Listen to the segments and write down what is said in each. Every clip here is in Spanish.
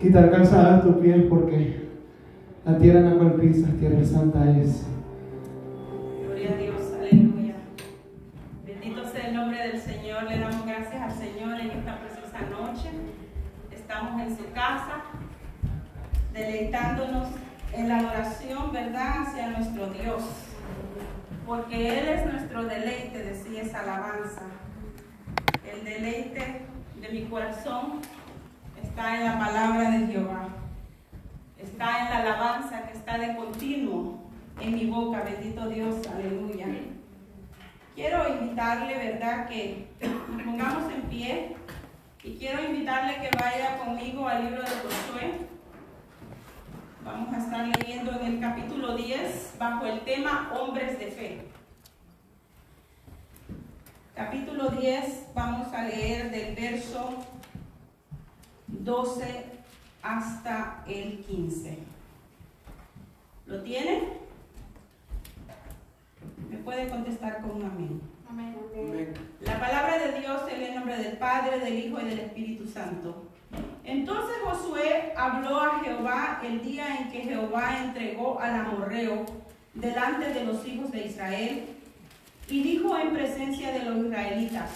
Quitar calzado de tus pies, porque la tierra en la cual pisas, tierra santa es. Gloria a Dios, aleluya. noche. Estamos en su casa, deleitándonos en la adoración, ¿verdad?, hacia nuestro Dios. Porque Él es nuestro deleite, decía esa alabanza. El deleite de mi corazón está en la palabra de Jehová. Está en la alabanza que está de continuo en mi boca. Bendito Dios, aleluya. Quiero invitarle, ¿verdad?, que nos pongamos en pie. Y quiero invitarle que vaya conmigo al libro de Josué. Vamos a estar leyendo en el capítulo 10 bajo el tema Hombres de Fe. Capítulo 10, vamos a leer del verso 12 hasta el 15. ¿Lo tienen? ¿Me puede contestar con un amén? Amén. La palabra de Dios en el nombre del Padre, del Hijo y del Espíritu Santo. Entonces Josué habló a Jehová el día en que Jehová entregó al amorreo delante de los hijos de Israel, y dijo en presencia de los israelitas: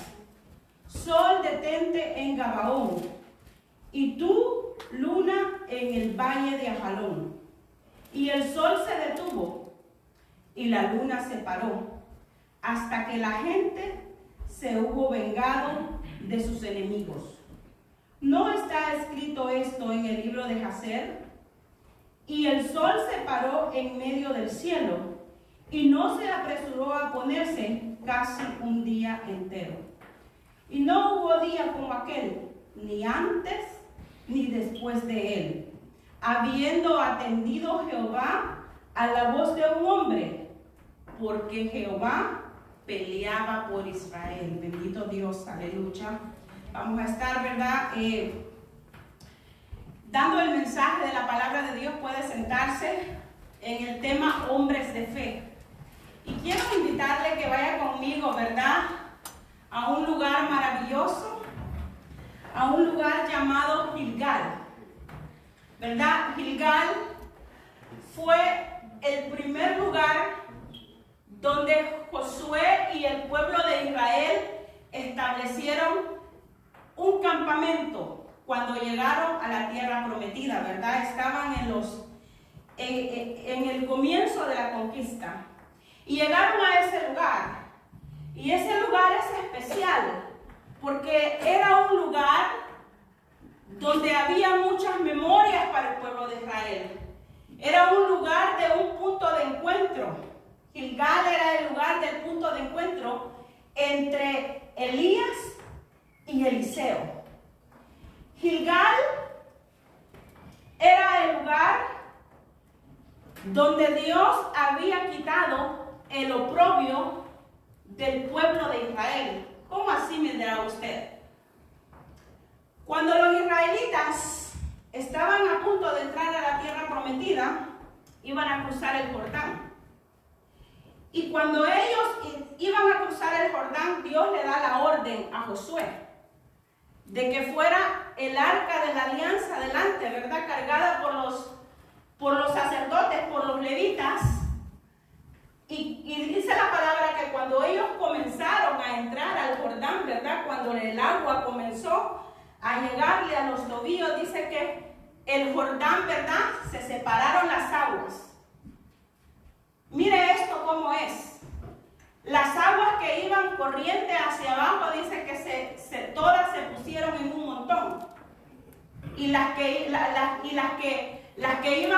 Sol, detente en Gabaón, y tú, luna, en el valle de Ajalón. Y el sol se detuvo, y la luna se paró, hasta que la gente se hubo vengado de sus enemigos. ¿No está escrito esto en el libro de Jacer? Y el sol se paró en medio del cielo, y no se apresuró a ponerse casi un día entero. Y no hubo día como aquel, ni antes ni después de él, habiendo atendido Jehová a la voz de un hombre, porque Jehová peleaba por Israel. Bendito Dios, aleluya. Vamos a estar, ¿verdad?, dando el mensaje de la palabra de Dios. Puede sentarse en el tema Hombres de Fe. Y quiero invitarle que vaya conmigo, ¿verdad?, a un lugar maravilloso, a un lugar llamado Gilgal. ¿Verdad? Gilgal fue el primer lugar donde Josué y el pueblo de Israel establecieron un campamento cuando llegaron a la tierra prometida, ¿verdad? Estaban en el comienzo de la conquista. Y llegaron a ese lugar. Y ese lugar es especial porque era un lugar donde había muchas memorias para el pueblo de Israel. Era un lugar de un punto de encuentro. Gilgal era el lugar del punto de encuentro entre Elías y Eliseo. Gilgal era el lugar donde Dios había quitado el oprobio del pueblo de Israel. ¿Cómo así me dirá usted? Cuando los israelitas estaban a punto de entrar a la tierra prometida, iban a cruzar el Jordán. Y cuando ellos iban a cruzar el Jordán, Dios le da la orden a Josué de que fuera el arca de la alianza delante, ¿verdad?, cargada por los sacerdotes, por los levitas. Y dice la palabra que cuando ellos comenzaron a entrar al Jordán, ¿verdad?, cuando el agua comenzó a llegarle a los tobillos, dice que el Jordán, ¿verdad?, se separaron las aguas. Mire esto cómo es. Las aguas que iban corriente hacia abajo, dice que todas se pusieron en un montón. Y las que iban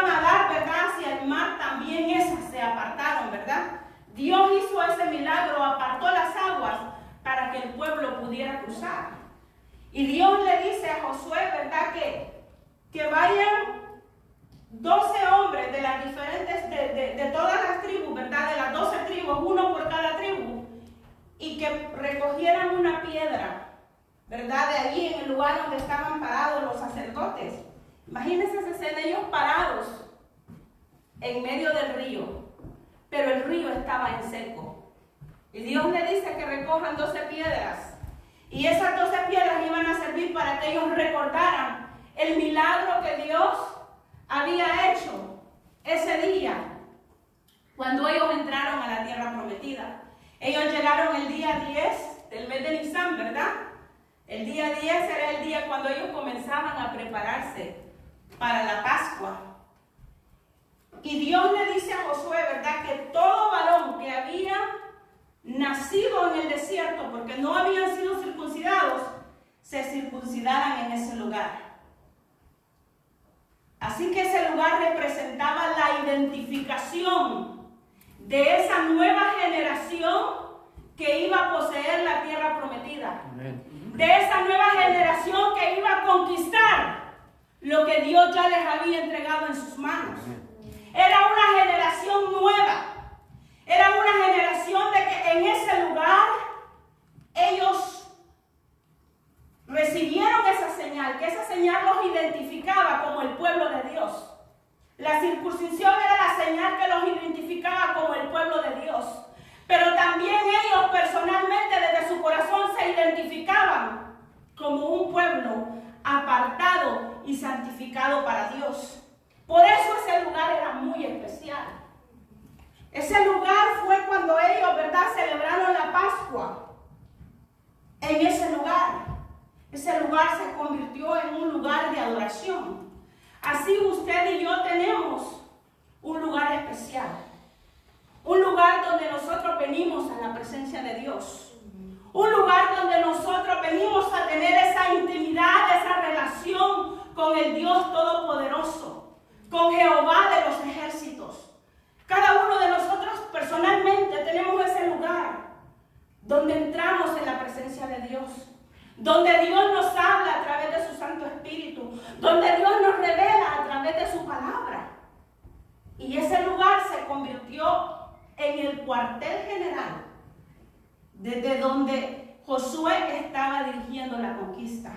a dar, ¿verdad?, hacia el mar, también esas se apartaron, ¿verdad? Dios hizo ese milagro, apartó las aguas para que el pueblo pudiera cruzar. Y Dios le dice a Josué, ¿verdad?, que vayan 12 hombres de las diferentes, de todas las tribus, ¿verdad?, de las 12 tribus, uno por cada tribu, y que recogieran una piedra, ¿verdad?, de allí en el lugar donde estaban parados los sacerdotes. Imagínense esa escena, ellos parados en medio del río, pero el río estaba en seco. Y Dios le dice que recojan 12 piedras. Y esas 12 piedras iban a servir para que ellos recordaran el milagro que Dios había hecho ese día, cuando ellos entraron a la tierra prometida. Ellos llegaron el día 10 del mes de Nisan, ¿verdad? El día 10 era el día cuando ellos comenzaban a prepararse para la Pascua. Y Dios le dice a Josué, ¿verdad?, que todo varón que había nacido en el desierto, porque no habían sido circuncidados, se circuncidaran en ese lugar. Así que ese lugar representaba la identificación de esa nueva generación que iba a poseer la tierra prometida. Amén. De esa nueva generación que iba a conquistar lo que Dios ya les había entregado en sus manos. Era una generación nueva. Era una generación de que en ese lugar ellos recibieron esa señal, que esa señal los identificaba como el pueblo de Dios. La circuncisión era la señal que los identificaba como el pueblo de Dios. Pero también ellos personalmente desde su corazón se identificaban como un pueblo apartado y santificado para Dios. Por eso ese lugar era muy especial. Ese lugar fue cuando ellos, ¿verdad?, celebraron la Pascua. En ese lugar se convirtió en un lugar de adoración. Así usted y yo tenemos un lugar especial. Un lugar donde nosotros venimos a la presencia de Dios. Un lugar donde nosotros venimos a tener esa intimidad, esa relación con el Dios Todopoderoso, con Jehová de los ejércitos. Cada uno de nosotros personalmente tenemos ese lugar donde entramos en la presencia de Dios, donde Dios nos habla a través de su Santo Espíritu, donde Dios nos revela a través de su palabra. Y ese lugar se convirtió en el cuartel general, desde donde Josué estaba dirigiendo la conquista.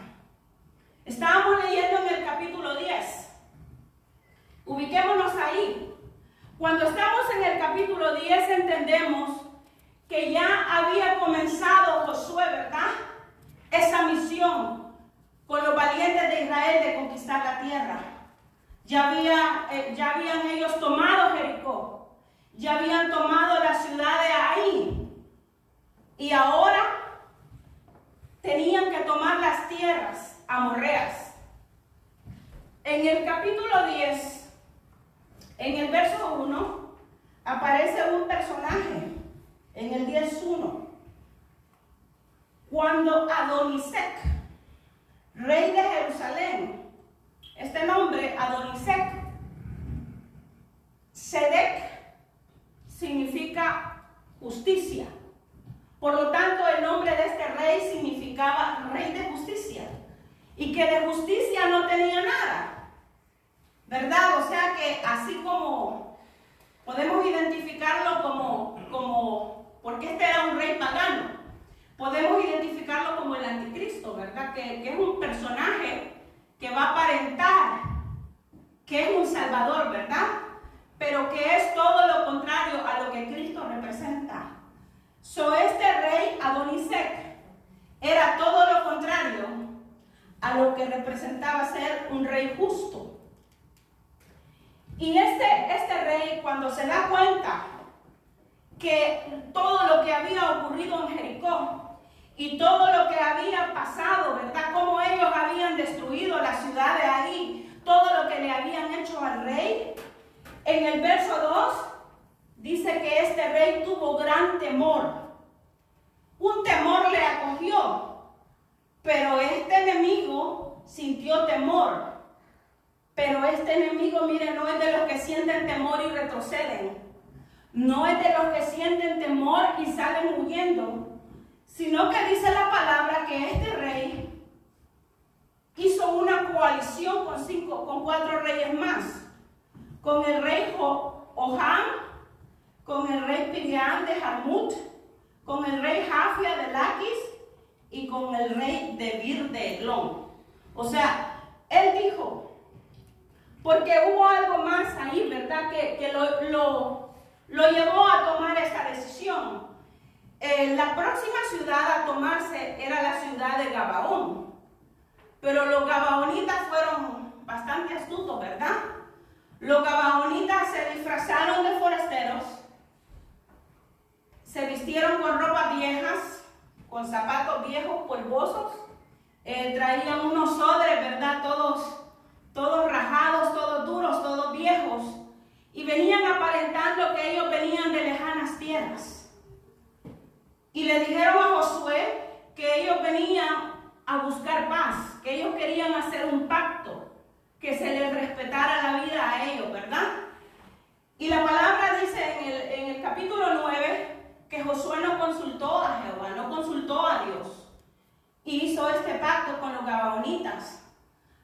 Estábamos leyendo en el capítulo 10. Ubiquémonos ahí. Cuando estamos en el capítulo 10 entendemos que ya había comenzado Josué, ¿verdad?, esa misión con los valientes de Israel de conquistar la tierra. Ya habían ellos tomado Jericó, ya habían tomado la ciudad de Ai, y ahora tenían que tomar las tierras amorreas. En el capítulo 10, en el verso 1, aparece un personaje, en el 10:1. Cuando Adonisec, rey de Jerusalén, este nombre, Adonisec, Sedec, significa justicia. Por lo tanto, el nombre de este rey significaba rey de justicia. Y que de justicia no tenía nada, ¿verdad? O sea que así como podemos identificarlo como porque este era un rey pagano, podemos identificarlo como el anticristo, ¿verdad? Que es un personaje que va a aparentar que es un salvador, ¿verdad? Pero que es todo lo contrario a lo que Cristo representa. Este rey Adonisec era todo lo contrario a lo que representaba ser un rey justo. Y este rey, cuando se da cuenta que todo lo que había ocurrido en Jericó y todo lo que había pasado, ¿verdad?, cómo ellos habían destruido la ciudad de Ai, todo lo que le habían hecho al rey, en el verso 2 dice que este rey tuvo gran temor. Un temor le acogió, pero este enemigo sintió temor. Pero este enemigo, mire, no es de los que sienten temor y retroceden. No es de los que sienten temor y salen huyendo, sino que dice la palabra que este rey hizo una coalición con 4 reyes más. Con el rey Oham, con el rey Piriam de Jarmut, con el rey Jafia de Laquis y con el rey Debir de Eglón. O sea, él dijo, porque hubo algo más ahí, ¿verdad?, que lo llevó a tomar esta decisión. La próxima ciudad a tomarse era la ciudad de Gabaón, pero los gabaonitas fueron bastante astutos, ¿verdad? Los gabaonitas se disfrazaron de forasteros, se vistieron con ropas viejas, con zapatos viejos, polvosos, traían unos odres, ¿verdad? Todos rajados, todos duros, todos viejos. Y venían aparentando que ellos venían de lejanas tierras. Y le dijeron a Josué que ellos venían a buscar paz, que ellos querían hacer un pacto, que se les respetara la vida a ellos, ¿verdad? Y la palabra dice en el capítulo 9 que Josué no consultó a Jehová, no consultó a Dios. Y hizo este pacto con los gabaonitas.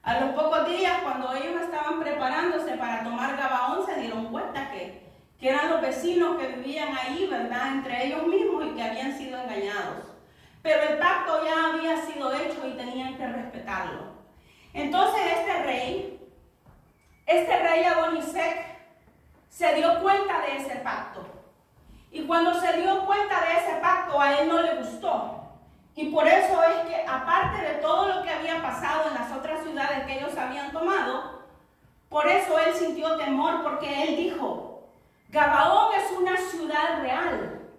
A los pocos días, cuando ellos estaban preparándose para tomar Gabaón, se dieron cuenta que eran los vecinos que vivían ahí, ¿verdad? Entre ellos mismos y que habían sido engañados. Pero el pacto ya había sido hecho y tenían que respetarlo. Entonces este rey Adonisec, se dio cuenta de ese pacto. Y cuando se dio cuenta de ese pacto, a él no le gustó. Y por eso es que, aparte de todo lo que había pasado en las otras ciudades que ellos habían tomado, por eso él sintió temor, porque él dijo, Gabaón es una ciudad real,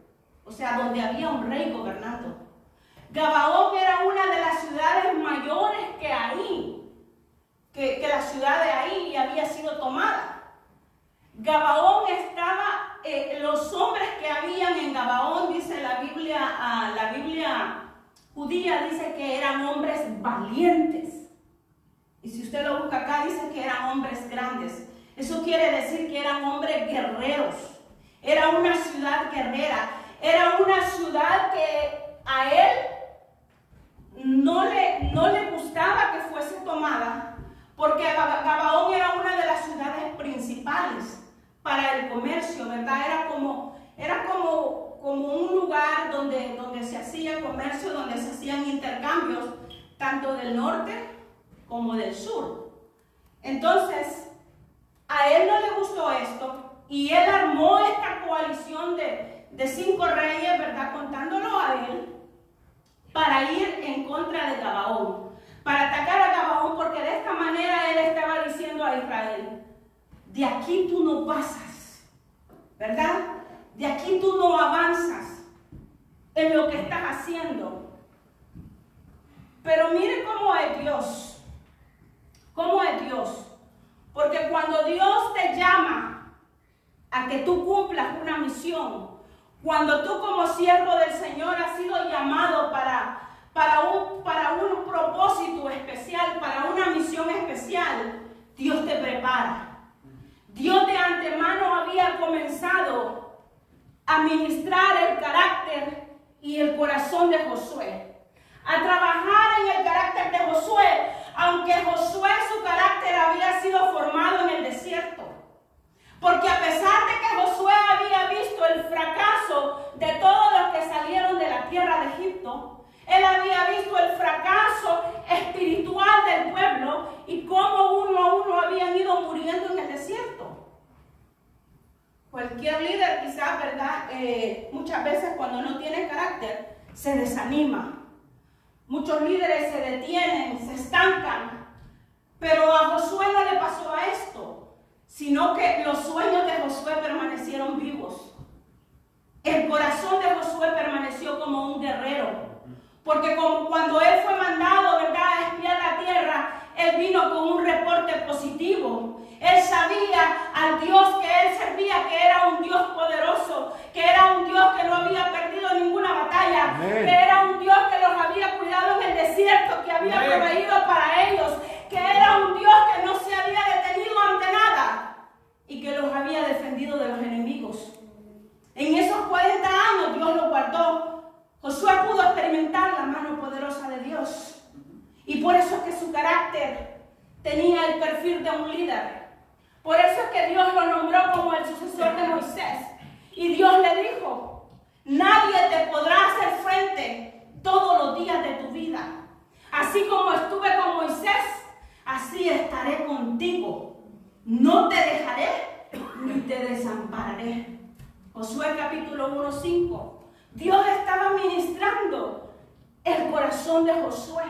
o sea, donde había un rey gobernando. Gabaón era una de las ciudades mayores que ahí, que la ciudad de ahí había sido tomada. Gabaón estaba, los hombres que habían en Gabaón, dice la Biblia judía, dice que eran hombres valientes. Y si usted lo busca acá, dice que eran hombres grandes. Eso quiere decir que eran hombres guerreros. Era una ciudad guerrera. Era una ciudad que a él no le gustaba que fuese tomada, porque Gabaón era una de las ciudades principales para el comercio, ¿verdad? Era como un lugar donde se hacía comercio, donde se hacían intercambios, tanto del norte como del sur. Entonces, a él no le gustó esto, y él armó esta coalición de 5 reyes, ¿verdad? Contándolo a él, para ir en contra de Gabaón, para atacar a Gabaón, porque de esta manera él estaba diciendo a Israel, de aquí tú no pasas, ¿verdad? De aquí tú no avanzas en lo que estás haciendo. Pero mire cómo es Dios, porque cuando Dios te llama a que tú cumplas una misión, cuando tú como siervo del Señor has sido llamado para un propósito especial, para una misión especial, Dios te prepara. Dios de antemano había comenzado a ministrar el carácter y el corazón de Josué, a trabajar en el carácter de Josué, aunque Josué su carácter había sido formado en el desierto. Porque a pesar de que Josué había visto el fracaso de todos los que salieron de la tierra de Egipto, él había visto el fracaso espiritual del pueblo y cómo uno a uno habían ido muriendo en el desierto. Cualquier líder quizás, ¿verdad? Muchas veces cuando no tiene carácter se desanima. Muchos líderes se detienen, se estancan. Pero a Josué no le pasó a esto, sino que los sueños de Josué permanecieron vivos. El corazón de Josué permaneció como un guerrero. Porque cuando él fue mandado, ¿verdad?, a espiar la tierra, él vino con un reporte positivo. Él sabía al Dios que él servía, que era un Dios poderoso, que era un Dios que no había perdido ninguna batalla, Amén. Que era un Dios que los había cuidado en el desierto, que había Amén. Proveído para ellos, que era un Dios que no se había detenido ante nada y que los había defendido de los enemigos. En esos 40 años Dios los guardó. Josué pudo experimentar la mano poderosa de Dios. Y por eso es que su carácter tenía el perfil de un líder. Por eso es que Dios lo nombró como el sucesor de Moisés. Y Dios le dijo, nadie te podrá hacer frente todos los días de tu vida. Así como estuve con Moisés, así estaré contigo. No te dejaré ni te desampararé. Josué capítulo 1:5. Dios estaba ministrando el corazón de Josué.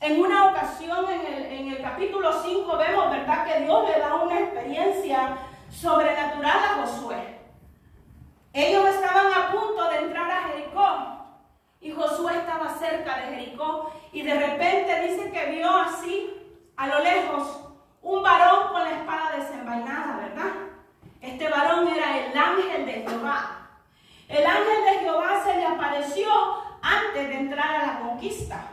En una ocasión, en el capítulo 5, vemos, ¿verdad?, que Dios le da una experiencia sobrenatural a Josué. Ellos estaban a punto de entrar a Jericó y Josué estaba cerca de Jericó y de vio así, a lo lejos, un varón con la espada desenvainada, ¿verdad? Este varón era el ángel de Jehová. El ángel de Jehová se le apareció antes de entrar a la conquista.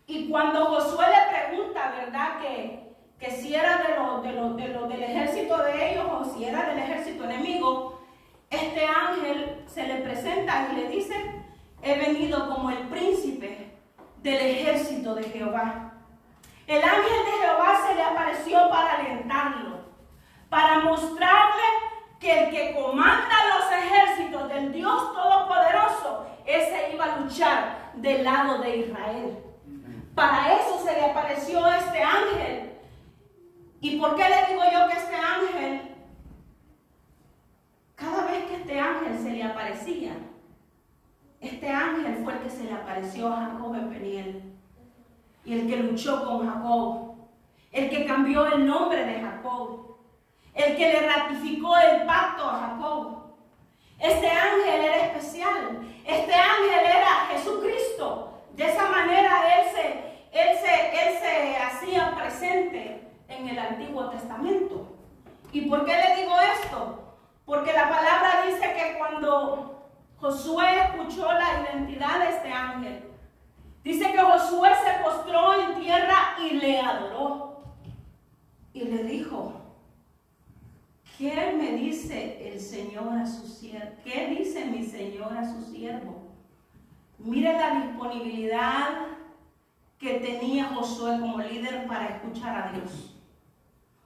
Y cuando Josué le pregunta, ¿verdad?, que si era del ejército de ellos o si era del ejército enemigo, este ángel se le presenta y le dice: he venido como el príncipe del ejército de Jehová. El ángel de Jehová se le apareció para alentarlo, para mostrarle que el que comanda los ejércitos del Dios Todopoderoso, ese iba a luchar del lado de Israel. Para eso se le apareció este ángel. ¿Y por qué le digo yo que este ángel, cada vez que este ángel se le aparecía, este ángel fue el que se le apareció a Jacob en Peniel, y el que luchó con Jacob, el que cambió el nombre de Jacob, el que le ratificó el pacto a Jacob? Este ángel era especial. Este ángel era Jesucristo. De esa manera él se hacía presente en el Antiguo Testamento. ¿Y por qué le digo esto? Porque la palabra dice que cuando Josué escuchó la identidad de este ángel, dice que Josué se postró en tierra y le adoró. Y le dijo: ¿qué me dice el Señor a su siervo? ¿Qué dice mi Señor a su siervo? Mire la disponibilidad que tenía Josué como líder para escuchar a Dios.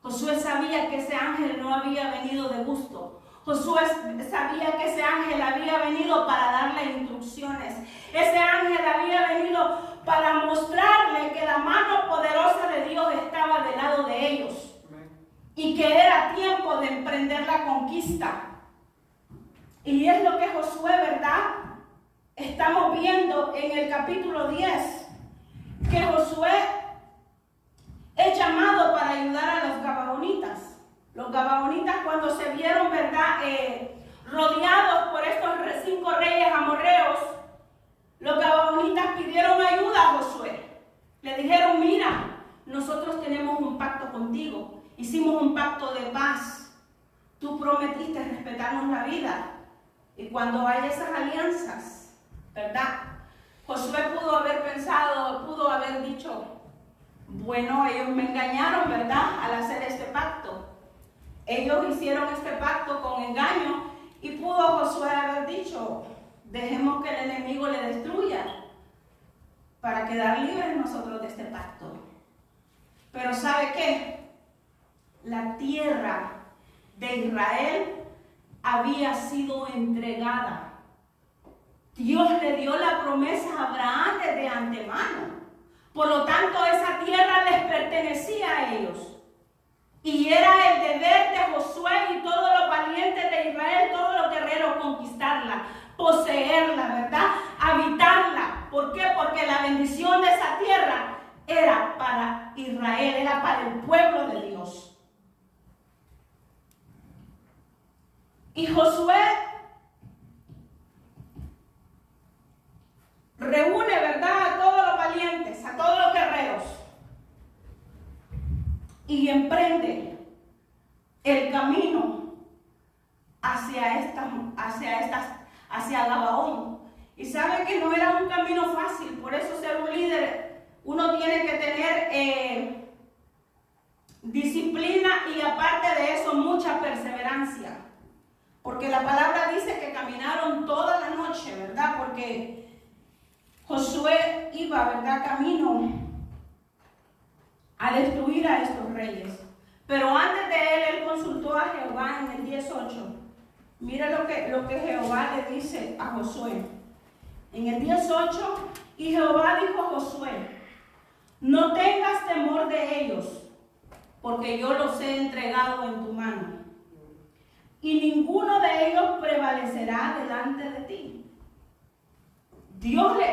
Josué sabía que ese ángel no había venido de gusto. Josué sabía que ese ángel había venido para darle instrucciones. Ese ángel había venido para mostrarle que la mano poderosa de Dios estaba del lado de ellos. Y que era tiempo de emprender la conquista. Y es lo que Josué, ¿verdad?, estamos viendo en el capítulo 10. Que Josué es llamado para ayudar a los gabaonitas. Los gabaonitas, cuando se vieron, ¿verdad?, rodeados por estos 5 reyes amorreos, los gabaonitas pidieron ayuda a Josué. Le dijeron: mira, nosotros tenemos un pacto contigo. Hicimos un pacto de paz. Tú prometiste respetarnos la vida. Y cuando hay esas alianzas, ¿verdad?, Josué pudo haber pensado, pudo haber dicho: bueno, ellos me engañaron, ¿verdad?, al hacer este pacto. Ellos hicieron este pacto con engaño. Y pudo Josué haber dicho: dejemos que el enemigo le destruya para quedar libres nosotros de este pacto. Pero ¿sabe qué? La tierra de Israel había sido entregada. Dios le dio la promesa a Abraham desde antemano. Por lo tanto, esa tierra les pertenecía a ellos. Y era el deber de Josué y todos los valientes de Israel, todos los guerreros, conquistarla, poseerla, ¿verdad?, habitarla. ¿Por qué? Porque la bendición de esa tierra era para Israel, era para el pueblo de Dios. Y Josué reúne, ¿verdad?, a todos los valientes, a todos los guerreros, y emprende el camino hacia Gabaón. Y sabe que no era un camino fácil. Por eso, ser un líder, uno tiene que tener disciplina y, aparte de eso, mucha perseverancia. Porque la palabra dice que caminaron toda la noche, ¿verdad? Porque Josué iba, ¿verdad?, camino a destruir a estos reyes. Pero antes de él consultó a Jehová en el 18. Mira lo que Jehová le dice a Josué. En el 18, y Jehová dijo a Josué: no tengas temor de ellos, porque yo los he entregado en tu mano. Y ninguno de ellos prevalecerá delante de ti.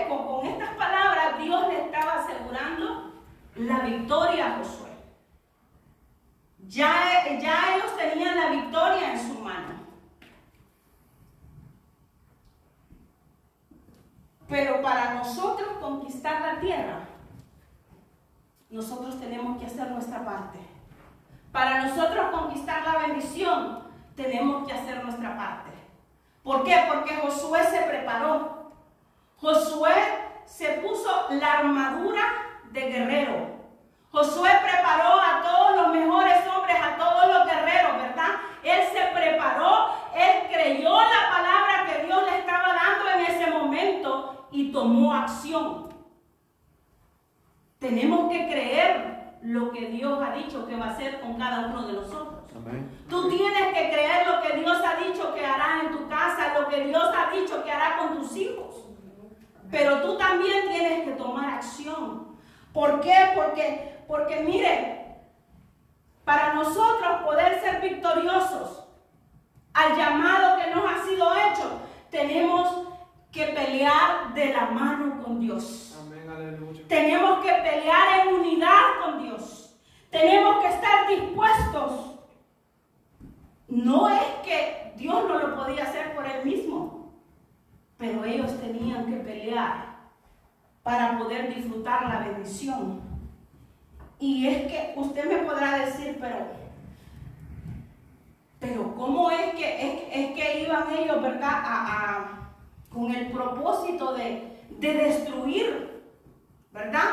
Con estas palabras, Dios le estaba asegurando la victoria a Josué. Ya ellos tenían la victoria en su mano. Pero para nosotros conquistar la tierra, nosotros tenemos que hacer nuestra parte. Para nosotros conquistar la bendición, tenemos que hacer nuestra parte. ¿Por qué? Porque Josué se preparó. Josué se puso la armadura de guerrero. Josué preparó a todos los mejores hombres, a todos los guerreros, ¿verdad? Él se preparó, él creyó la palabra que Dios le estaba dando en ese momento y tomó acción. Tenemos que creer lo que Dios ha dicho que va a hacer con cada uno de nosotros. Amén. Tú tienes que creer lo que Dios ha dicho que hará en tu casa, lo que Dios ha dicho que hará con tus hijos. Pero tú también tienes que tomar acción. ¿Por qué? Porque mire, para nosotros poder ser victoriosos al llamado que nos ha sido hecho, tenemos que pelear de la mano con Dios. Amén, aleluya. Tenemos que pelear en unidad con Dios. Tenemos que estar dispuestos. No es que Dios no lo podía hacer por él mismo, pero ellos tenían que pelear para poder disfrutar la bendición. Y es que usted me podrá decir, pero ¿cómo es que iban ellos, verdad, con el propósito de destruir, verdad?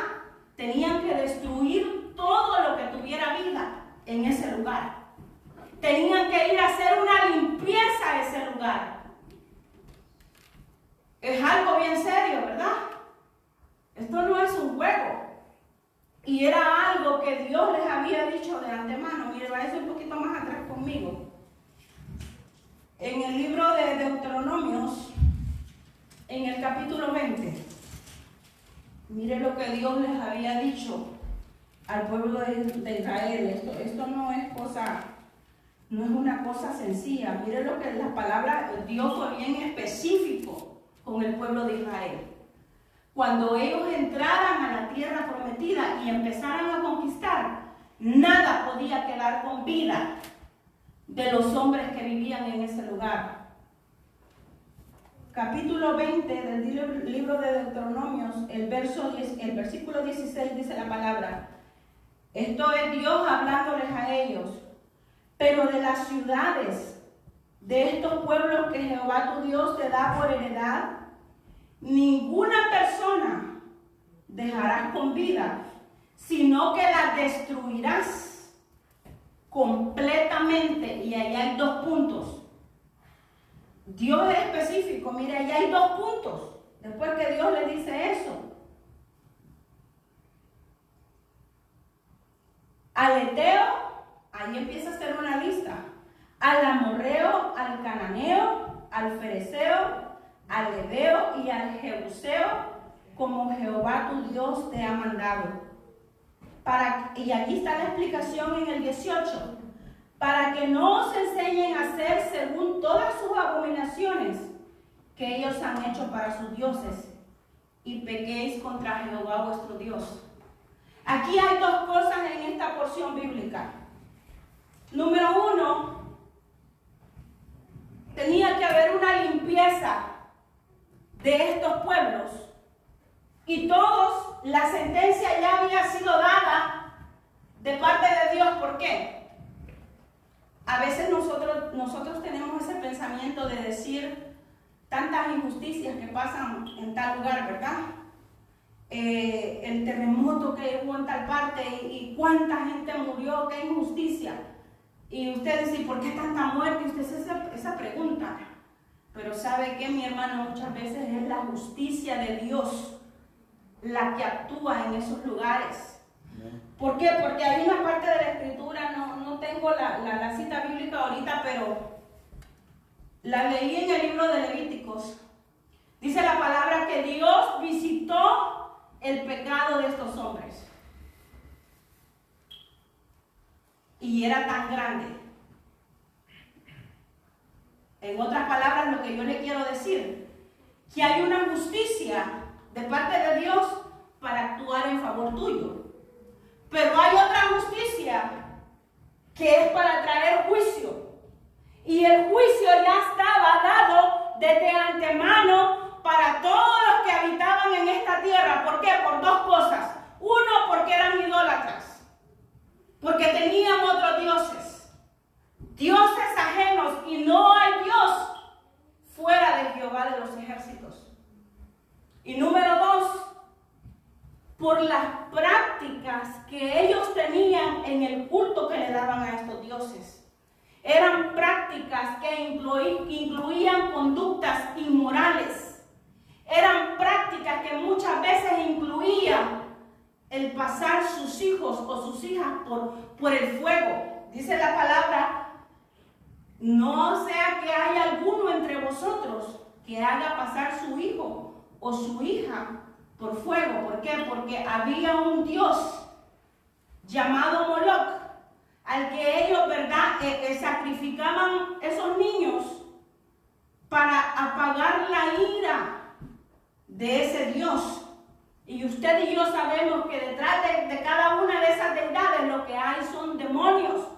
Tenían que destruir todo lo que tuviera vida en ese lugar. Tenían que ir a hacer una limpieza a ese lugar. Es algo bien serio, ¿verdad? Esto no es un juego. Y era algo que Dios les había dicho de antemano. Mire, váyase un poquito más atrás conmigo. En el libro de Deuteronomios, en el capítulo 20, mire lo que Dios les había dicho al pueblo de Israel. Esto no es una cosa sencilla. Mire lo que la palabra, Dios fue bien específico con el pueblo de Israel. Cuando ellos entraran a la tierra prometida y empezaran a conquistar, nada podía quedar con vida de los hombres que vivían en ese lugar. Capítulo 20 del libro de Deuteronomios, el versículo 16 dice la palabra. Esto es Dios hablándoles a ellos. Pero de las ciudades de estos pueblos que Jehová tu Dios te da por heredad, ninguna persona dejarás con vida, sino que la destruirás completamente. Y ahí hay 2 puntos. Dios es específico. Mire, ahí hay 2 puntos. Después que Dios le dice eso. Al Eteo, ahí empieza a hacer una lista. Al amorreo, al cananeo, al fereceo, al heveo y al jebuseo, como Jehová tu Dios te ha mandado. Y aquí está la explicación en el 18. Para que no os enseñen a hacer según todas sus abominaciones que ellos han hecho para sus dioses, y pequéis contra Jehová vuestro Dios. Aquí hay 2 cosas en esta porción bíblica. Número 1, tenía que haber una limpieza de estos pueblos. Y todos, la sentencia ya había sido dada de parte de Dios. ¿Por qué? A veces nosotros tenemos ese pensamiento de decir tantas injusticias que pasan en tal lugar, ¿verdad? El terremoto que hubo en tal parte y cuánta gente murió, qué injusticia. Y usted dice, ¿por qué tanta muerte? Y usted hace esa pregunta. Pero ¿sabe qué, mi hermano? Muchas veces es la justicia de Dios la que actúa en esos lugares. ¿Por qué? Porque hay una parte de la escritura, no tengo la cita bíblica ahorita, pero la leí en el libro de Levíticos. Dice la palabra que Dios visitó el pecado de estos hombres. Y era tan grande. En otras palabras, lo que yo le quiero decir, que hay una justicia de parte de Dios para actuar en favor tuyo. Pero hay otra justicia que es para traer juicio. Y el juicio ya estaba dado desde antemano para todos los que habitaban en esta tierra. ¿Por qué? Por 2 cosas. 1, porque eran idólatras. porque tenían otros dioses, dioses ajenos, y no hay Dios fuera de Jehová de los ejércitos. Y número 2, por las prácticas que ellos tenían en el culto que le daban a estos dioses. Eran prácticas que incluían conductas inmorales. Eran prácticas que muchas veces incluían el pasar sus hijos o sus hijas por el fuego. Dice la palabra, no sea que haya alguno entre vosotros que haga pasar su hijo o su hija por fuego. ¿Por qué? Porque había un dios llamado Moloch, al que ellos, ¿verdad?, sacrificaban esos niños para apagar la ira de ese dios. Y usted y yo sabemos que detrás de cada una de esas deidades lo que hay son demonios,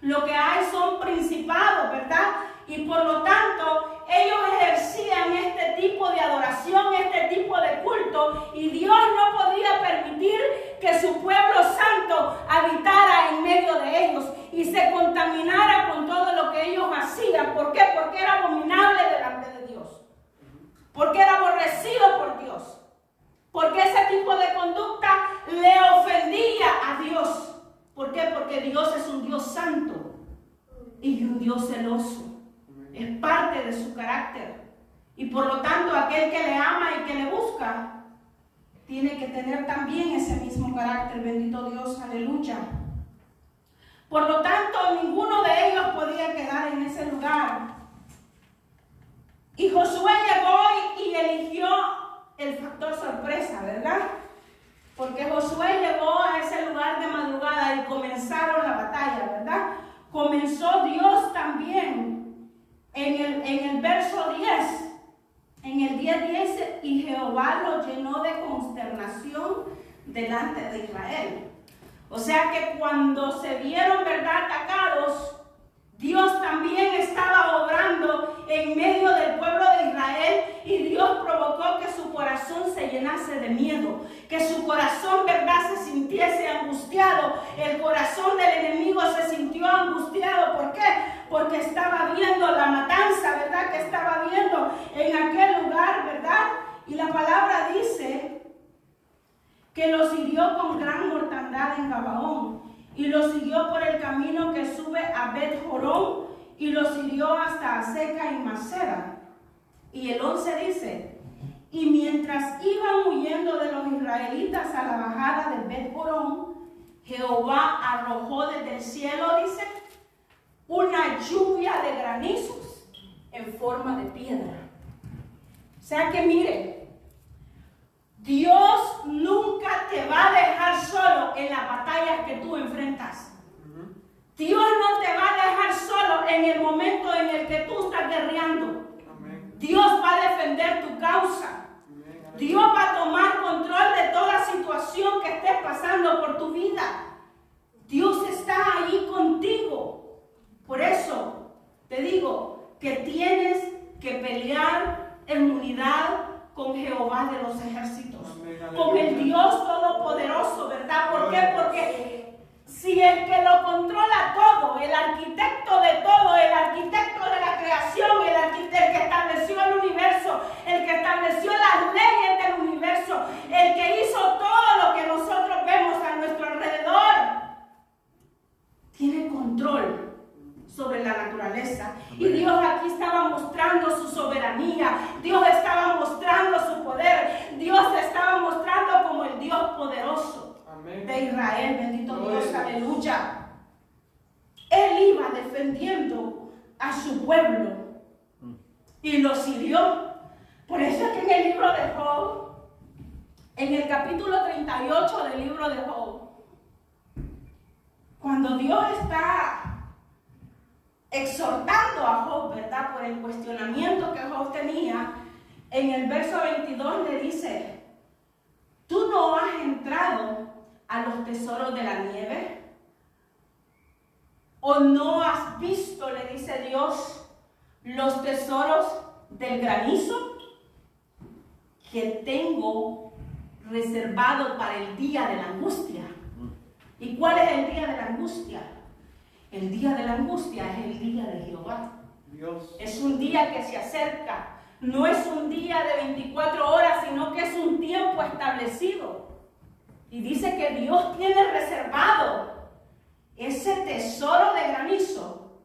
lo que hay son principados, ¿verdad? Y por lo tanto, ellos ejercían este tipo de adoración, este tipo de culto, y Dios no podía permitir que su pueblo santo habitara en medio de ellos y se contaminara con todo lo que ellos hacían. ¿Por qué? Porque era abominable delante de Dios, porque era aborrecido por Dios, porque ese tipo de conducta le ofendía a Dios. ¿Por qué? Porque Dios es un Dios santo y un Dios celoso. Es parte de su carácter. Y por lo tanto, aquel que le ama y que le busca, tiene que tener también ese mismo carácter. Bendito Dios, aleluya. Por lo tanto, ninguno de ellos podía quedar en ese lugar. Y Josué llegó y eligió el factor sorpresa, ¿verdad? Porque Josué llegó a ese lugar de madrugada y comenzaron la batalla, ¿verdad? Comenzó Dios también. En el verso 10, en el 10 dice, y Jehová lo llenó de consternación delante de Israel. O sea que cuando se vieron, ¿verdad?, atacados, Dios también estaba obrando en medio del pueblo de Israel, y Dios provocó que su corazón se llenase de miedo, que su corazón, ¿verdad?, se sintiese angustiado. El corazón del enemigo se sintió angustiado. ¿Por qué? Porque estaba viendo la matanza, ¿verdad?, que estaba viendo en aquel lugar, ¿verdad? Y la palabra dice que los hirió con gran mortandad en Gabaón, y los siguió por el camino que sube a Bet-Jorón, y los hirió hasta Aseca y Maceda. Y el 11 dice, y mientras iban huyendo de los israelitas a la bajada de Bet-Jorón, Jehová arrojó desde el cielo, dice, una lluvia de granizos en forma de piedra. O sea que mire, Dios nunca te va a dejar solo en las batallas que tú enfrentas. Dios no te va a dejar solo en el momento en el que tú estás guerreando. Dios va a defender tu causa. Dios va a tomar control de toda situación que estés pasando por tu vida. Dios está ahí contigo. Por eso te digo que tienes que pelear en unidad con Jehová de los ejércitos, con el Dios todopoderoso, ¿verdad? ¿Por qué? Porque si el que lo controla todo, el arquitecto de todo, el arquitecto de la creación, el que estableció el universo, el que estableció las leyes del universo, el que hizo todo lo que nosotros vemos a nuestro alrededor, tiene control sobre la naturaleza. Y Dios aquí estaba mostrando su soberanía, Dios estaba mostrando su poder, Dios estaba mostrando como el Dios poderoso de Israel. Bendito Dios, aleluya. Él iba defendiendo a su pueblo y los hirió. Por eso es que en el libro de Job, en el capítulo 38 del libro de Job, cuando Dios está exhortando a Job, ¿verdad?, por el cuestionamiento que Job tenía, en el verso 22 le dice, ¿tú no has entrado a los tesoros de la nieve? ¿O no has visto, le dice Dios, los tesoros del granizo que tengo reservado para el día de la angustia? ¿Y cuál es el día de la angustia? El día de la angustia es el día de Jehová. Dios. Es un día que se acerca. No es un día de 24 horas, sino que es un tiempo establecido. Y dice que Dios tiene reservado ese tesoro de granizo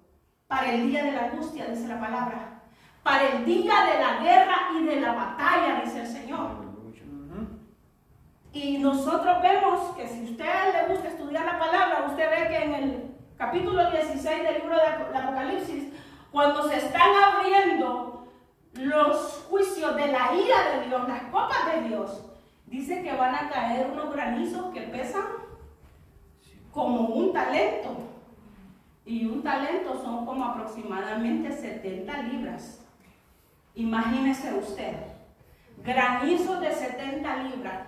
para el día de la angustia, dice la palabra. Para el día de la guerra y de la batalla, dice el Señor. Y nosotros vemos que si a usted le gusta estudiar la palabra, usted ve que en el capítulo 16 del libro del Apocalipsis, cuando se están abriendo los juicios de la ira de Dios, las copas de Dios, dice que van a caer unos granizos que pesan como un talento. Y un talento son como aproximadamente 70 libras. Imagínese usted, granizos de 70 libras.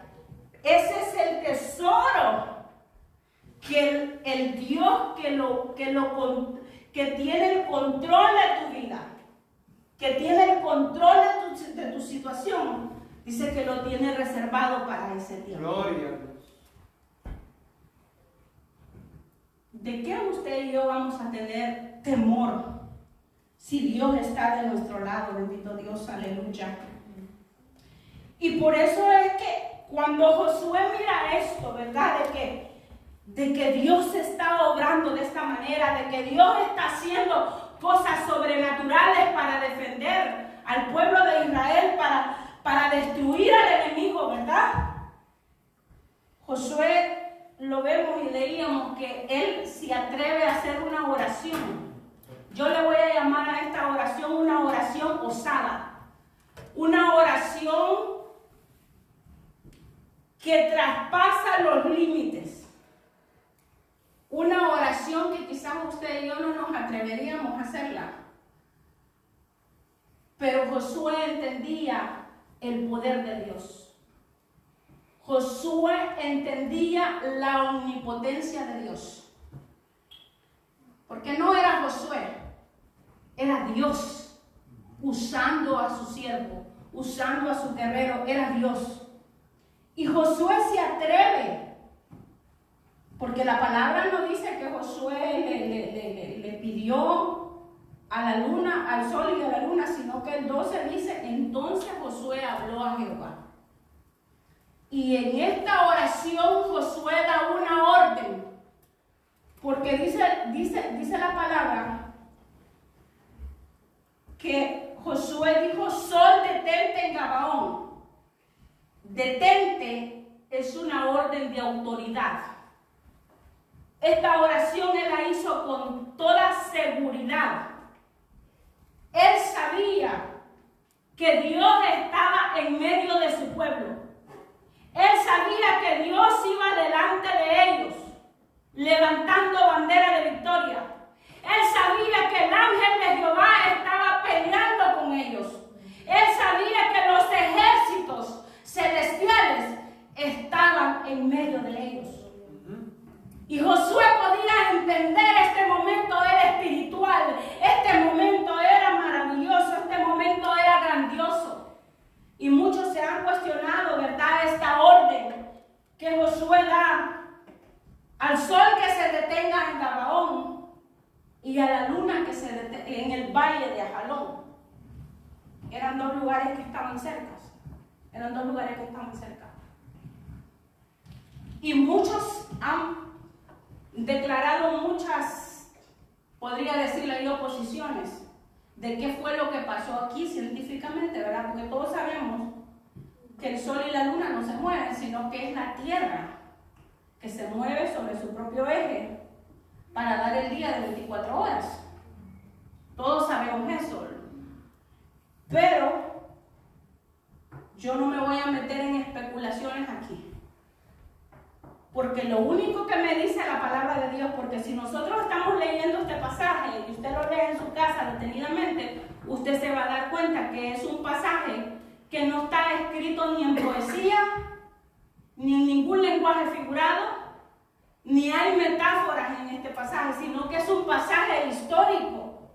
Ese es el tesoro que el Dios que tiene el control de tu vida, que tiene el control de tu situación, dice que lo tiene reservado para ese tiempo. Gloria a Dios. ¿De qué usted y yo vamos a tener temor si Dios está de nuestro lado? Bendito Dios, aleluya. Y por eso es que cuando Josué mira esto, ¿verdad? De que Dios está obrando de esta manera, de que Dios está haciendo cosas sobrenaturales para defender al pueblo de Israel, para destruir al enemigo, ¿verdad? Josué, lo vemos y leíamos que él se atreve a hacer una oración. Yo le voy a llamar a esta oración una oración osada, una oración que traspasa los límites. Una oración que quizás usted y yo no nos atreveríamos a hacerla. Pero Josué entendía el poder de Dios. Josué entendía la omnipotencia de Dios. Porque no era Josué, era Dios usando a su siervo, usando a su guerrero, era Dios. Y Josué se atreve, porque la palabra no dice que Josué le pidió a la luna, al sol y a la luna, sino que el 12 dice, entonces Josué habló a Jehová. Y en esta oración Josué da una orden, porque dice la palabra que Josué dijo, sol detente en Gabaón. Detente es una orden de autoridad. Esta oración él la hizo con toda seguridad. Él sabía que Dios estaba en medio de su pueblo. Él sabía que Dios iba delante de ellos, levantando bandera de victoria. Él sabía que el ángel de Jehová estaba peleando con ellos. Él sabía que los ejércitos celestiales estaban en medio de ellos. Y Josué podía entender este momento era espiritual, este momento era maravilloso, este momento era grandioso. Y muchos se han cuestionado, ¿verdad?, esta orden que Josué da al sol que se detenga en Gabaón y a la luna que se detenga en el valle de Ajalón. Eran dos lugares que estaban cerca. Y muchos han declarado muchas, podría decirle yo, posiciones de qué fue lo que pasó aquí científicamente, ¿verdad? Porque todos sabemos que el sol y la luna no se mueven, sino que es la tierra que se mueve sobre su propio eje para dar el día de 24 horas. Todos sabemos eso. Pero yo no me voy a meter en especulaciones aquí. Porque lo único que me dice la palabra de Dios, porque si nosotros estamos leyendo este pasaje y usted lo lee en su casa detenidamente, usted se va a dar cuenta que es un pasaje que no está escrito ni en poesía, ni en ningún lenguaje figurado, ni hay metáforas en este pasaje, sino que es un pasaje histórico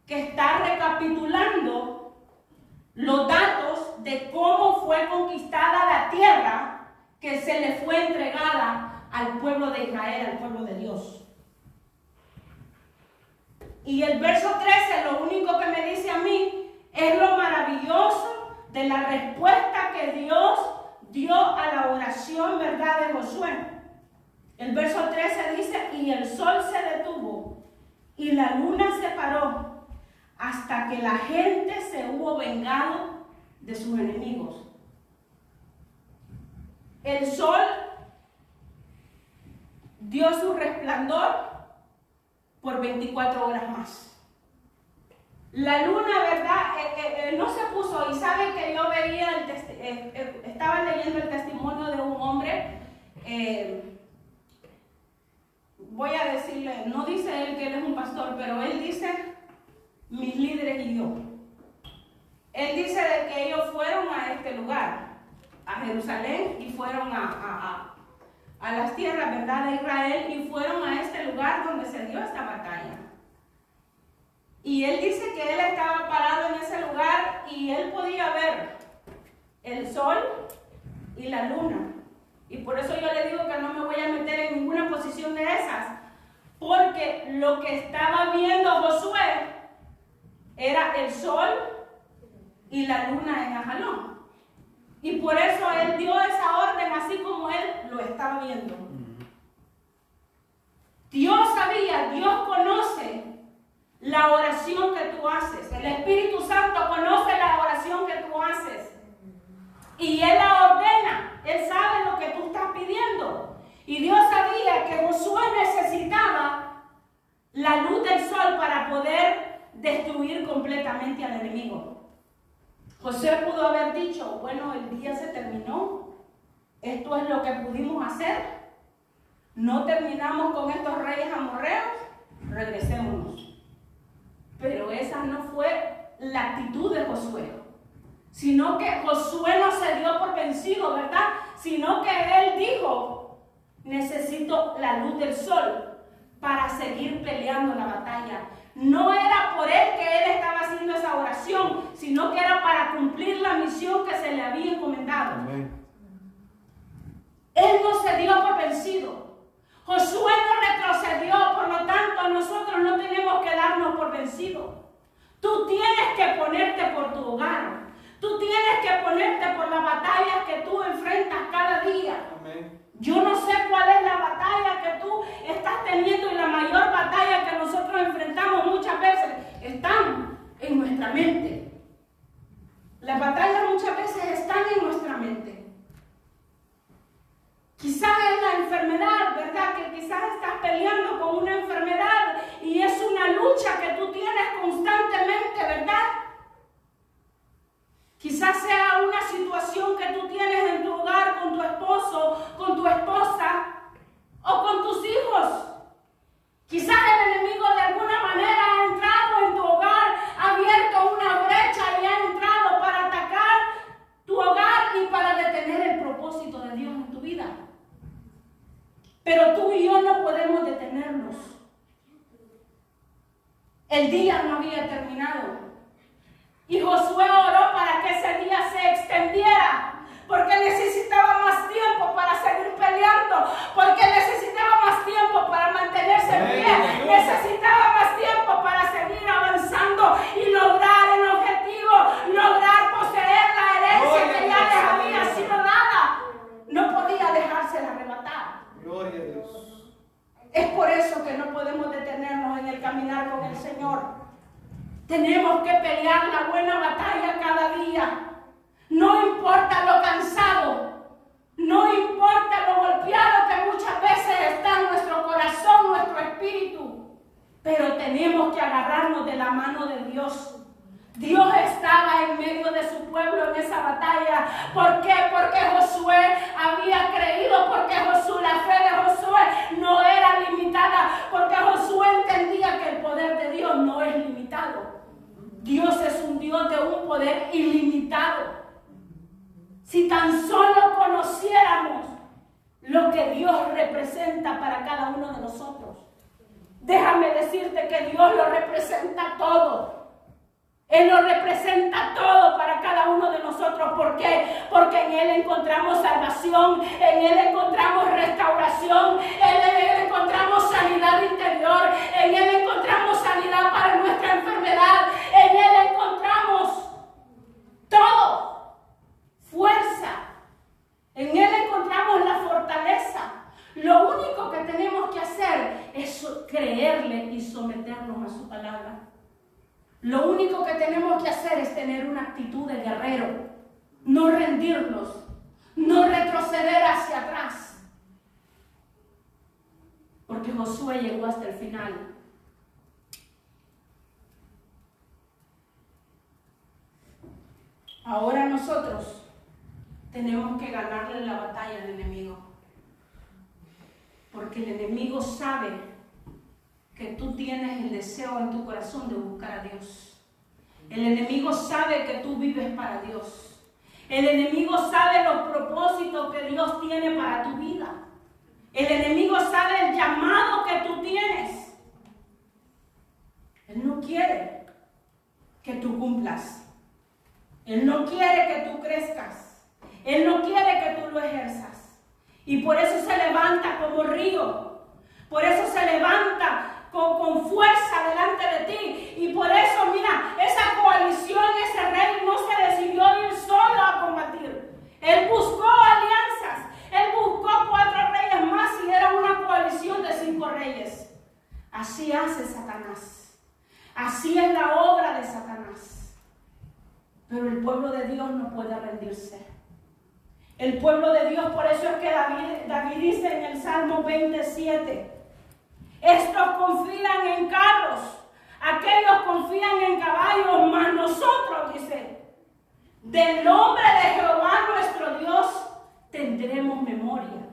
que está recapitulando los datos de cómo fue conquistada la tierra que se le fue entregada al pueblo de Israel, al pueblo de Dios. Y el verso 13 lo único que me dice a mí es lo maravilloso de la respuesta que Dios dio a la oración, ¿verdad?, de Josué. El verso 13 dice, y el sol se detuvo y la luna se paró hasta que la gente se hubo vengado de sus enemigos. El sol dio su resplandor por 24 horas más. La luna, ¿verdad? No se puso, y sabe que yo veía, estaba leyendo el testimonio de un hombre, voy a decirle, no dice él que él es un pastor, pero él dice, mis líderes y yo. Él dice de que ellos fueron a este lugar, a Jerusalén, y fueron a las tierras, ¿verdad?, de Israel, y fueron a este lugar donde se dio esta batalla. Y él dice que él estaba parado en ese lugar y él podía ver el sol y la luna. Y por eso yo le digo que no me voy a meter en ninguna posición de esas, porque lo que estaba viendo Josué era el sol y la luna en Ajalón. Y por eso él dio esa orden así como él lo estaba viendo. Dios sabía, Dios conoce la oración que tú haces. El Espíritu Santo conoce la oración que tú haces. Y Él la ordena. Él sabe lo que tú estás pidiendo. Y Dios sabía que Josué necesitaba la luz del sol para poder destruir completamente al enemigo. Josué pudo haber dicho, bueno, el día se terminó. Esto es lo que pudimos hacer. No terminamos con estos reyes amorreos. Regresémonos. Pero esa no fue la actitud de Josué, sino que Josué no se dio por vencido, ¿verdad? Sino que él dijo, necesito la luz del sol para seguir peleando la batalla. No era por él que él estaba haciendo esa oración, sino que era para cumplir la misión que se le había encomendado. Amén. Él no se dio por vencido. Josué no retrocedió, por lo tanto nosotros no tenemos que darnos por vencidos. Tú tienes que ponerte por tu hogar. Tú tienes que ponerte por las batallas que tú enfrentas cada día. Amén. Yo no sé cuál es la batalla que tú estás teniendo, y la mayor batalla que nosotros enfrentamos muchas veces están en nuestra mente. Las batallas muchas veces están en nuestra mente. Quizás es la enfermedad, ¿verdad? Que quizás estás peleando con una enfermedad y es una lucha que tú tienes constantemente, ¿verdad? Quizás sea una situación que tú tienes en tu hogar con tu esposo, con tu esposa o con tus hijos. Quizás el enemigo de alguna manera ha entrado en tu hogar, ha abierto una brecha y ha entrado para atacar tu hogar y para detener el propósito de Dios en tu vida. Pero tú y yo no podemos detenernos. El día no había terminado. Y Josué oró para que ese día se extendiera, porque necesitaba más tiempo para seguir peleando, porque necesitaba más tiempo para mantenerse en pie, necesitaba más tiempo para seguir avanzando y lograr el objetivo, lograr poseer la herencia que ya les había sido dada. No podía dejársela arrebatar. Gloria a Dios. Es por eso que no podemos detenernos en el caminar con el Señor. Tenemos que pelear la buena batalla cada día. No importa lo cansado, no importa lo golpeado que muchas veces está nuestro corazón, nuestro espíritu, pero tenemos que agarrarnos de la mano de Dios. Dios estaba en medio de su pueblo en esa batalla. ¿Por qué? Porque Josué había creído, porque la fe de Josué no era limitada, porque Josué entendía que el poder de Dios no es limitado. Dios es un Dios de un poder ilimitado. Si tan solo conociéramos lo que Dios representa para cada uno de nosotros. Déjame decirte que Dios lo representa todo. Él lo representa todo para cada uno de nosotros. ¿Por qué? porque en Él encontramos salvación, en Él encontramos restauración, en Él encontramos sanidad interior, en Él encontramos sanidad para nuestra enfermedad, en Él encontramos todo, fuerza, en Él encontramos la fortaleza. Lo único que tenemos que hacer es creerle y someternos a su palabra. Lo único que tenemos que hacer es tener una actitud de guerrero, no rendirnos, no retroceder hacia atrás. Porque Josué llegó hasta el final. Ahora nosotros tenemos que ganarle la batalla al enemigo. Porque el enemigo sabe que tú tienes el deseo en tu corazón de buscar a Dios. El enemigo sabe que tú vives para Dios. El enemigo sabe los propósitos que Dios tiene para tu vida. El enemigo sabe el llamado que tú tienes. Él no quiere que tú cumplas. Él no quiere que tú crezcas. Él no quiere que tú lo ejerzas. Y por eso se levanta como río. Por eso se levanta con fuerza delante de ti. Y por eso, mira, esa coalición, ese rey no se decidió ir solo a combatir. Él buscó alianzas. Él buscó 4 reyes más y era una coalición de 5 reyes. Así hace Satanás. Así es la obra de Satanás. Pero el pueblo de Dios no puede rendirse. El pueblo de Dios, por eso es que David dice en el Salmo 27, estos confían en carros, aquellos confían en caballos, mas nosotros, dice, del nombre de Jehová nuestro Dios tendremos memoria.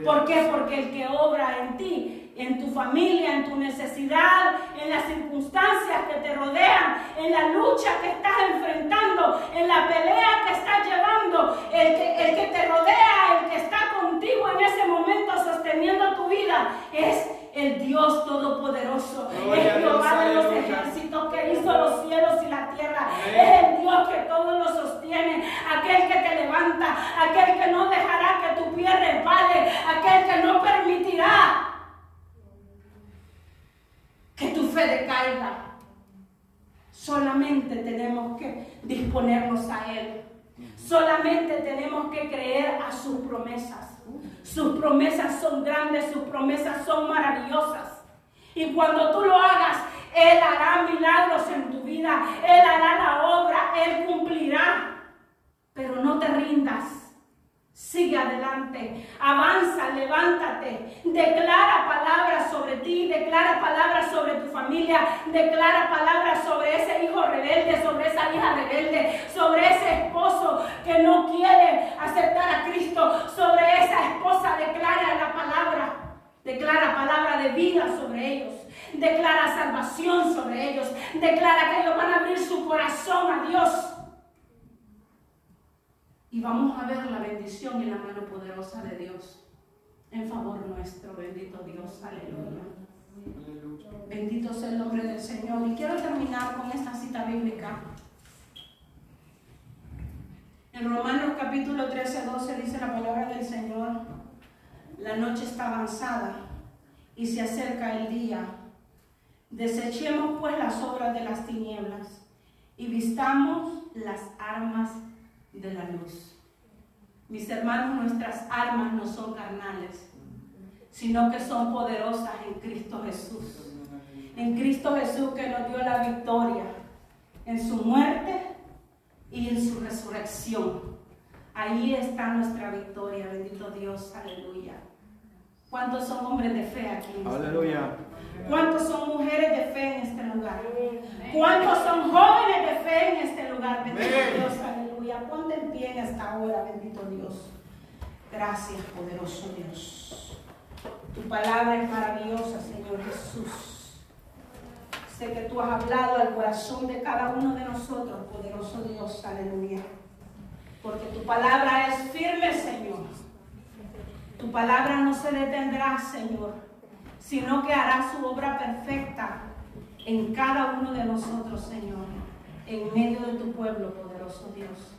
¿Por qué? Porque el que obra en ti, en tu familia, en tu necesidad, en las circunstancias que te rodean, en la lucha que estás enfrentando, en la pelea que estás llevando, el que te rodea, el que está contigo en ese momento sosteniendo tu vida, es el Dios Todopoderoso. Es Jehová de los ejércitos que hizo los cielos y la tierra. Es el Dios que todo lo sostiene, aquel que te levanta, aquel que no dejará que tu pie resbale, aquel que no permitirá que tu fe decaiga. Solamente tenemos que disponernos a Él. Solamente tenemos que creer a sus promesas. Sus promesas son grandes, sus promesas son maravillosas. Y cuando tú lo hagas, Él hará milagros en tu vida. Él hará la obra, Él cumplirá. Pero no te rindas. Sigue adelante, avanza, levántate, declara palabras sobre ti, declara palabras sobre tu familia, declara palabras sobre ese hijo rebelde, sobre esa hija rebelde, sobre ese esposo que no quiere aceptar a Cristo, sobre esa esposa, declara palabra de vida sobre ellos, declara salvación sobre ellos, declara que ellos van a abrir su corazón a Dios. Y vamos a ver la bendición y la mano poderosa de Dios en favor nuestro. Bendito Dios, aleluya. Bendito sea el nombre del Señor. Y quiero terminar con esta cita bíblica. En Romanos capítulo 13-12 dice la palabra del Señor: la noche está avanzada y se acerca el día. Desechemos pues las obras de las tinieblas y vistamos las armas de la luz. Mis hermanos, nuestras armas no son carnales, sino que son poderosas en Cristo Jesús. En Cristo Jesús, que nos dio la victoria en su muerte y en su resurrección. Ahí está nuestra victoria, bendito Dios, aleluya. ¿Cuántos son hombres de fe aquí en este lugar? ¿Cuántos son mujeres de fe en este lugar? ¿Cuántos son jóvenes de fe en este lugar? Bendito Dios, aleluya. Ponte en pie en esta hora, bendito Dios. Gracias, poderoso Dios. Tu palabra es maravillosa, Señor Jesús. Sé que tú has hablado al corazón de cada uno de nosotros, poderoso Dios, aleluya. Porque tu palabra es firme, Señor. Tu palabra no se detendrá, Señor, sino que hará su obra perfecta en cada uno de nosotros, Señor, en medio de tu pueblo, poderoso Dios.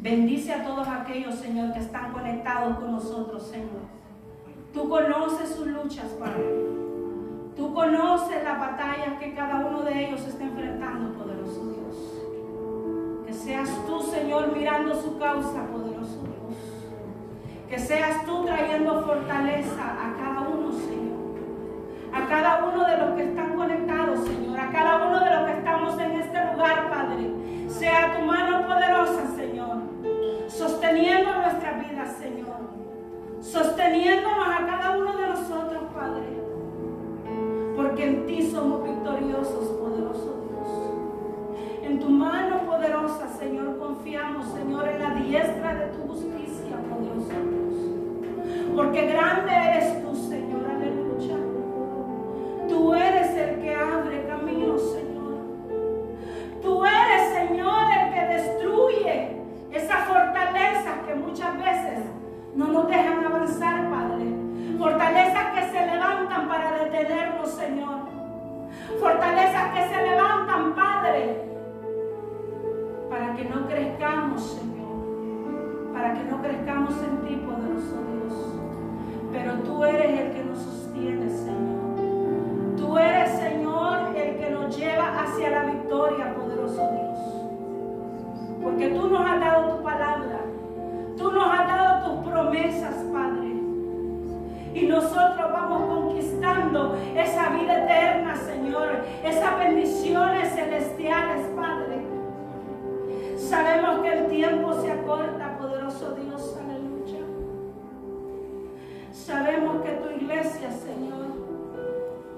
Bendice a todos aquellos, Señor, que están conectados con nosotros, Señor. Tú conoces sus luchas, Padre. Tú conoces las batallas que cada uno de ellos está enfrentando, poderoso Dios. Que seas tú, Señor, mirando su causa, poderoso Dios. Que seas tú trayendo fortaleza a cada uno, Señor. A cada uno de los que están conectados, Señor. A cada uno de los que estamos en este lugar, Padre. Sea tu mano poderosa, Señor. Sosteniendo nuestra vida, Señor. Sosteniéndonos a cada uno de nosotros, Padre. Porque en ti somos victoriosos, poderoso Dios. En tu mano poderosa, Señor, confiamos, Señor, en la diestra de tu justicia, poderoso Dios. Porque grande eres tú, Señor, aleluya. Tú eres el que abre caminos, Señor. Tú eres, Señor, el que destruye esa fortaleza que muchas veces no nos dejan avanzar, Padre. Fortalezas que se levantan para detenernos, Señor. Fortalezas que se levantan, Padre, para que no crezcamos, Señor. Para que no crezcamos en ti, poderoso Dios. Pero tú eres el que nos sostiene, Señor. Tú eres, Señor, el que nos lleva hacia la victoria, poderoso Dios. Porque tú nos has dado tu palabra. Tú nos has dado tus promesas, Padre. Y nosotros vamos conquistando esa vida eterna, Señor. Esas bendiciones celestiales, Padre. Sabemos que el tiempo se acorta, poderoso Dios, aleluya. Sabemos que tu iglesia, Señor,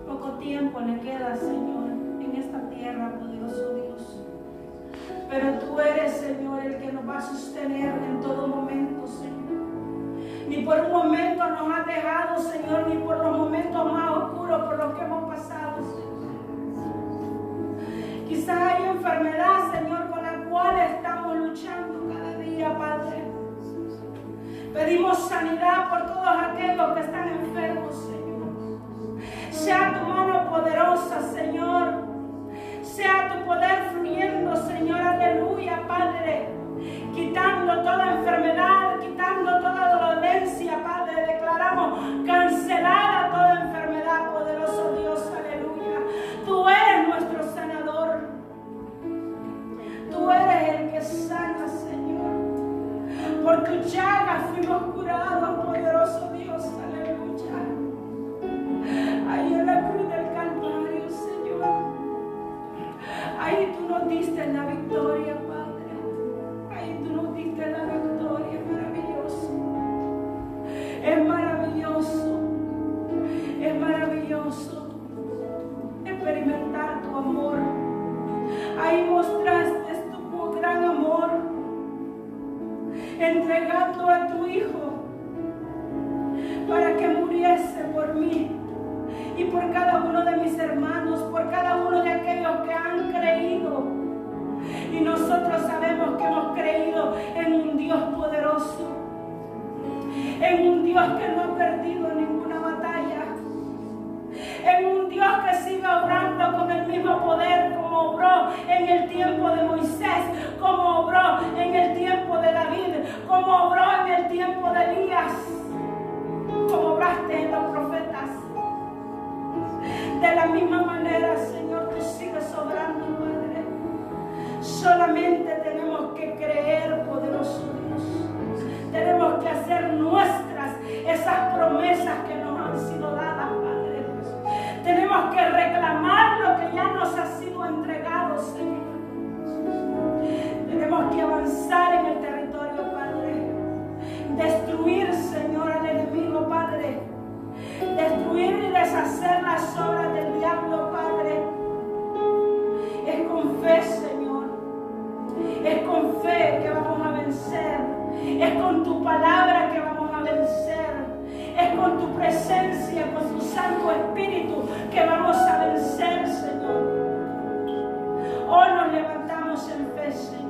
poco tiempo le queda, Señor, en esta tierra, poderoso Dios. Pero tú eres, Señor, el que nos va a sostener en todo momento, Señor. Ni por un momento nos has dejado, Señor, ni por los momentos más oscuros por los que hemos pasado, Señor. Quizás hay enfermedad, Señor, con la cual estamos luchando cada día, Padre. Pedimos sanidad por todos aquellos que están enfermos, Señor. Sea tu mano poderosa, Señor. Sea tu poder fluyendo, Señor, aleluya, Padre. Quitando toda enfermedad, quitando toda dolencia, Padre. Declaramos cancelada toda enfermedad, poderoso Dios, aleluya. Tú eres nuestro sanador. Tú eres el que sana, Señor. Por tu llaga fuimos curados, poderoso Dios, aleluya. Ahí en la cruz del Calvario, Señor. Ahí tú nos diste la victoria, Padre. Ahí tú nos diste la victoria, maravilloso. Es maravilloso. Es maravilloso experimentar tu amor. Ahí mostraste tu gran amor, entregando a tu Hijo para que muriese por mí y por cada uno de mis hermanos, por cada uno de aquellos que han creído. Y nosotros sabemos que hemos creído en un Dios poderoso, en un Dios que no ha perdido ninguna batalla, en un Dios que sigue obrando con el mismo poder como obró en el tiempo de Moisés, como obró en el tiempo de David, como obró en el tiempo de Elías, como obraste en los profetas. De la misma manera, Señor, tú sigues obrando, Padre. Solamente tenemos que creer, poderoso Dios. Tenemos que hacer nuestras esas promesas que nos han sido dadas, Padre. Tenemos que reclamar lo que ya nos ha sido entregado, Señor. Tenemos que avanzar en el territorio, Padre. Destruir, Señor, al enemigo, Padre. Destruir y deshacer las obras del diablo, Padre. Es con fe, Señor. Es con fe que vamos a vencer. Es con tu palabra que vamos a vencer. Es con tu presencia, con tu Santo Espíritu que vamos a vencer, Señor. Hoy nos levantamos en fe, Señor.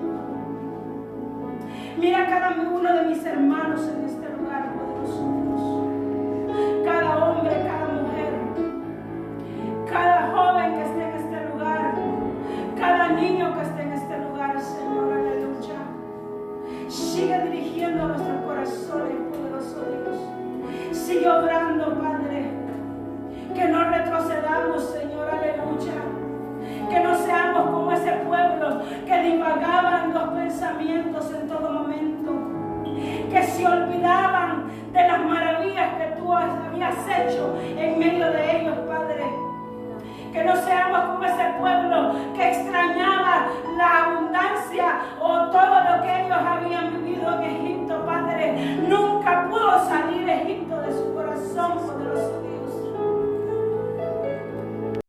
Mira cada uno de mis hermanos en este lugar, poderoso Dios. Cada hombre, cada mujer, cada joven que esté en este lugar, cada niño que esté en este lugar, Señor, aleluya. iglesia. Oh